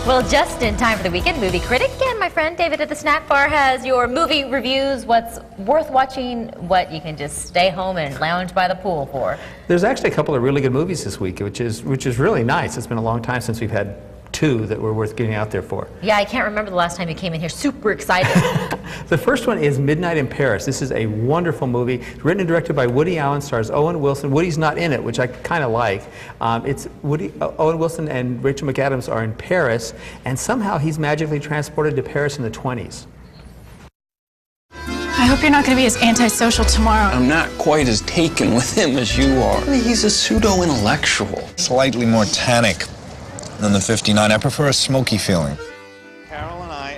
Well, just in time for the weekend movie critic, and my friend David at the snack bar has your movie reviews, what's worth watching, what you can just stay home and lounge by the pool for. There's actually a couple of really good movies this week, which is really nice. It's been a long time since we've had two that were worth getting out there for. Yeah, I can't remember the last time you came in here super excited. The first one is Midnight in Paris. This is a wonderful movie. It's written and directed by Woody Allen, stars Owen Wilson. Woody's not in it, which I kind of like. It's Owen Wilson and Rachel McAdams are in Paris, and somehow he's magically transported to Paris in the 20s. I hope you're not going to be as antisocial tomorrow. I'm not quite as taken with him as you are. I mean, he's a pseudo-intellectual. Slightly more tannic than the 59. I prefer a smoky feeling.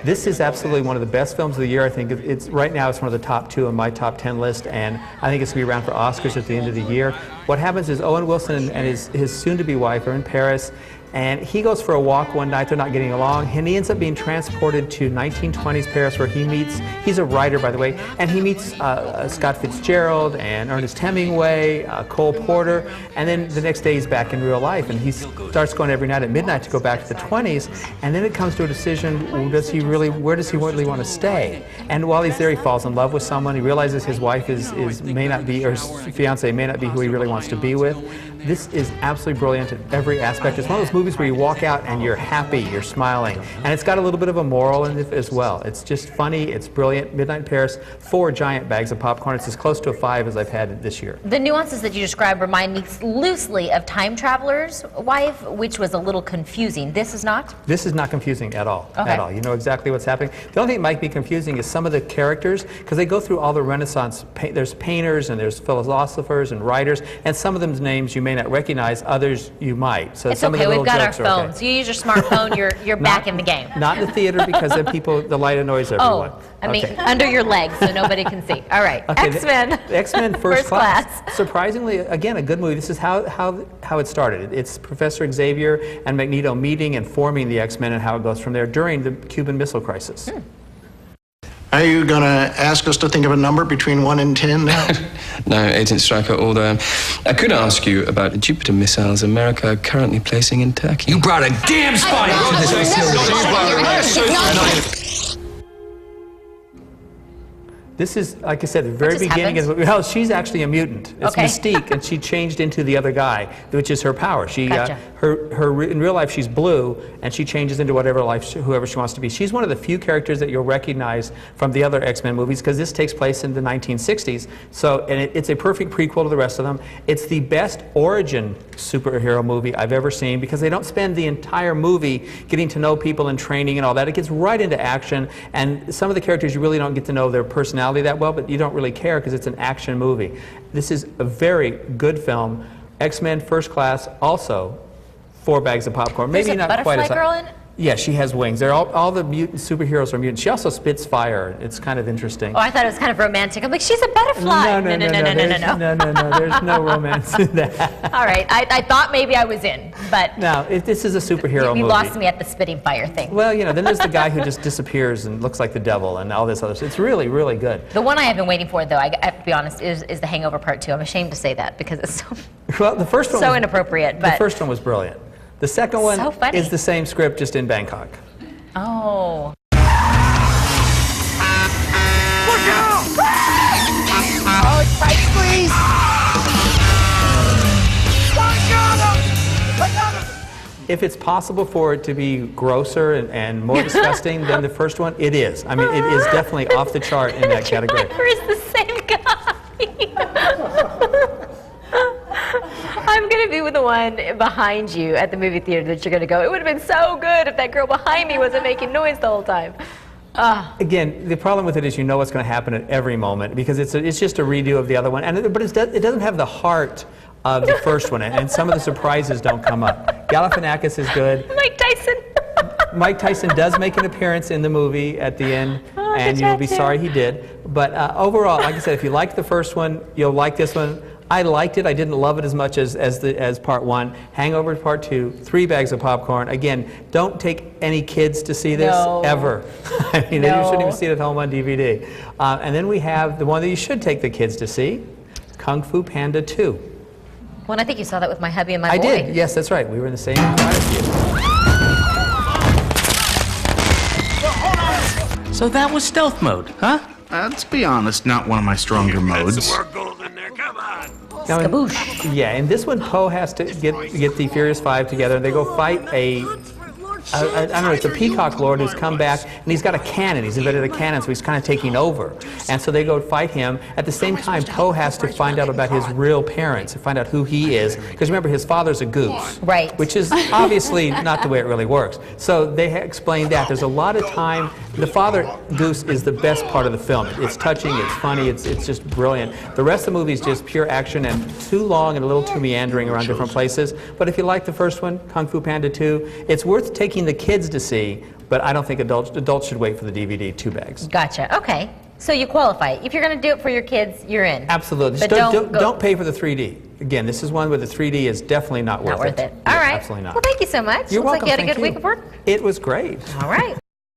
This is absolutely one of the best films of the year. I think it's right now it's one of the top 2 on my top 10 list, and I think it's going to be around for Oscars at the end of the year. What happens is Owen Wilson and his soon-to-be wife are in Paris, and he goes for a walk one night. They're not getting along, and he ends up being transported to 1920s Paris, where he meets, he's a writer, by the way, and he meets Scott Fitzgerald and Ernest Hemingway, Cole Porter, and then the next day he's back in real life, and he starts going every night at midnight to go back to the 20s, and then it comes to a decision, where does he really want to stay? And while he's there, he falls in love with someone. He realizes his wife may not be, or his fiance may not be who he really wants to be with. This is absolutely brilliant in every aspect. It's one of those movies where you walk out and you're happy, you're smiling, and it's got a little bit of a moral in it as well. It's just funny, it's brilliant. Midnight in Paris, 4 giant bags of popcorn. It's as close to a 5 as I've had this year. The nuances that you describe remind me loosely of Time Traveler's Wife, which was a little confusing. This is not? This is not confusing at all. Okay. At all. You know exactly what's happening. The only thing that might be confusing is some of the characters, because they go through all the Renaissance. There's painters and there's philosophers and writers, and some of them's names you may not recognize, others you might. So it's some okay, of the we've got our jokes are phones. okay. You use your smartphone, you're back in the game. Not in the theater, because then the light annoys everyone. Oh, I mean, under your legs so nobody can see. All right, okay, X-Men. X-Men First Class. Surprisingly, again, a good movie. This is how it started. It's Professor Xavier and Magneto meeting and forming the X-Men, and how it goes from there during the Cuban Missile Crisis. Are you going to ask us to think of a number between 1 and 10 now? No, Agent Stryker, although I could ask you about the Jupiter missiles America are currently placing in Turkey. You brought a damn spy to this facility. This is, like I said, the very beginning of the movie. Well, she's actually a mutant. It's Mystique, and she changed into the other guy, which is her power. She, Gotcha. in real life, she's blue, and she changes into whoever she wants to be. She's one of the few characters that you'll recognize from the other X-Men movies, because this takes place in the 1960s. So, and it's a perfect prequel to the rest of them. It's the best origin superhero movie I've ever seen, because they don't spend the entire movie getting to know people and training and all that. It gets right into action, and some of the characters you really don't get to know their personality that well, but you don't really care because it's an action movie. This is a very good film. X-Men First Class, also 4 bags of popcorn. Maybe There's a not quite as butterfly girl in it? Yeah, she has wings. They're all the mutant superheroes are mutants. She also spits fire. It's kind of interesting. Oh, I thought it was kind of romantic. I'm like, she's a butterfly. No. There's no romance in that. All right, I thought maybe I was in, but no, this is a superhero movie. You lost me at the spitting fire thing. Well, you know, then there's the guy who just disappears and looks like the devil and all this other stuff. It's really, really good. The one I have been waiting for, though, I have to be honest, is The Hangover Part II. I'm ashamed to say that because it's so, well, the first one so was, inappropriate. But the first one was brilliant. The second one is the same script, just in Bangkok. Oh. Look out! Oh, right, please! If it's possible for it to be grosser and more disgusting than the first one, it is. I mean, it is definitely off the chart in that category. The driver is the same guy. I'm going to be with the one behind you at the movie theater that you're going to go. It would have been so good if that girl behind me wasn't making noise the whole time. Again, the problem with it is you know what's going to happen at every moment, because it's just a redo of the other one, but it doesn't have the heart of the first one, and some of the surprises don't come up. Galifianakis is good. Mike Tyson. Mike Tyson does make an appearance in the movie at the end, and you'll be sorry he did. But overall, like I said, if you liked the first one, you'll like this one. I liked it. I didn't love it as much as Part 1. Hangover Part 2, 3 bags of popcorn. Again, don't take any kids to see this, ever. I mean, you shouldn't even see it at home on DVD. And then we have the one that you should take the kids to see, Kung Fu Panda 2. Well, and I think you saw that with my hubby and my boy. I did. Yes, that's right. We were in the same theater. So that was stealth mode, huh? Let's be honest, not one of my stronger modes. Now, yeah, in this one, Poe has to get the Furious Five together, and they go fight I don't know, it's a peacock lord who's come back, and he's got a cannon. He's invented a cannon, so he's kind of taking over. And so they go fight him. At the same time, Poe has to find out about his real parents, and find out who he is. Because remember, his father's a goose. Right. Which is obviously not the way it really works. So they explain that. There's a lot of time. The father goose is the best part of the film. It's touching, it's funny, it's just brilliant. The rest of the movie is just pure action and too long and a little too meandering around different places. But if you like the first one, Kung Fu Panda 2, it's worth taking the kids to see, but I don't think adults should wait for the DVD 2 bags. Gotcha. Okay. So you qualify. If you're going to do it for your kids, you're in. Absolutely. But don't pay for the 3D. Again, this is one where the 3D is definitely not worth it. All right. Absolutely not. Well, thank you so much. You're Looks welcome. like you had a Thank good week of work. It was great. All right.